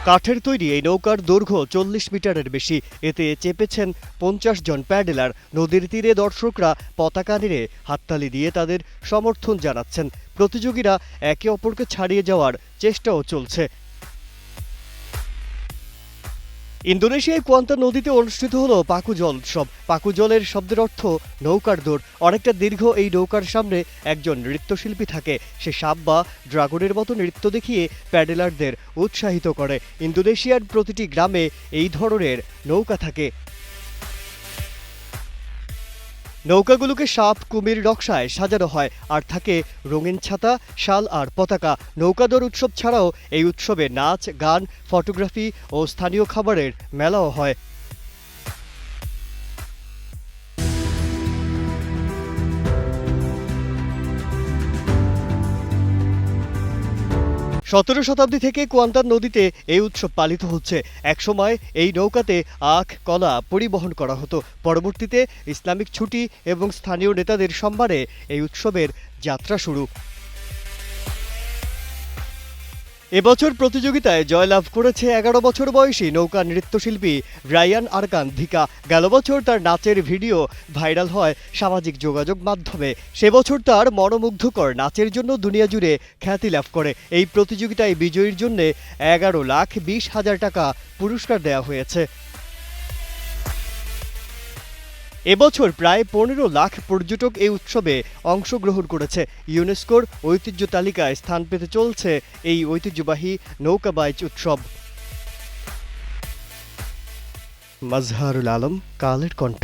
কাঠের তৈরি এই নৌকার দৈর্ঘ্য ৪০ মিটারের বেশি। এতে চেপেছেন ৫০ জন প্যাডেলার। নদীর তীরে দর্শকরা পতাকা নেড়ে হাততালি দিয়ে তাদের সমর্থন জানাচ্ছেন। প্রতিযোগীরা একে অপরকে ছাড়িয়ে যাওয়ার চেষ্টাও চলছে। ইন্দোনেশিয়ায় কুয়ান্তান নদীতে অনুষ্ঠিত হলো পাকু জল উৎসব। পাকু জলের শব্দের অর্থ নৌকার দৌড়। অনেকটা দীর্ঘ এই নৌকার সামনে একজন নৃত্যশিল্পী থাকে। সে সাপ বা ড্রাগনের মতো নৃত্য দেখিয়ে প্যাডেলারদের উৎসাহিত করে। ইন্দোনেশিয়ার প্রতিটি গ্রামে এই ধরনের নৌকা থাকে। নৌকাগুলোকে সাপ, কুমির নকশায় সাজানো হয় আর থাকে রঙিন ছাতা, শাল আর পতাকা। নৌকাদৌড় উৎসব ছাড়াও এই উৎসবে নাচ, গান, ফটোগ্রাফি ও স্থানীয় খাবারের মেলাও হয়। ১৭ শতাব্দী থেকে কুয়ান্তান নদীতে এই উৎসব পালিত হচ্ছে। একসময় এই নৌকাতে আখ, কলা পরিবহন করা হতো। পরবর্তীতে ইসলামিক ছুটি এবং স্থানীয় নেতাদের সম্মানে এই উৎসবের যাত্রা শুরু। এবছর প্রতিযোগিতায় জয়লাভ করেছে ১১ বছর বয়সী নৌকা নৃত্যশিল্পী রায়ান আরকান ধিকা। গেল বছর তার নাচের ভিডিও ভাইরাল হয় সামাজিক যোগাযোগ মাধ্যমে। সে বছর তার মনোমুগ্ধকর নাচের জন্য দুনিয়া জুড়ে খ্যাতি লাভ করে। এই প্রতিযোগিতায় বিজয়ীর জন্য ১১,২০,০০০ টাকা পুরস্কার দেওয়া হয়েছে। এবছর প্রায় ১৫ লাখ পর্যটক এই উৎসবে অংশগ্রহণ করেছে। ইউনেস্কোর ঐতিহ্য তালিকায় স্থান পেতে চলছে এই ঐতিহ্যবাহী নৌকাবাইচ উৎসব। মাজহারুল আলম, কালের কণ্ঠ।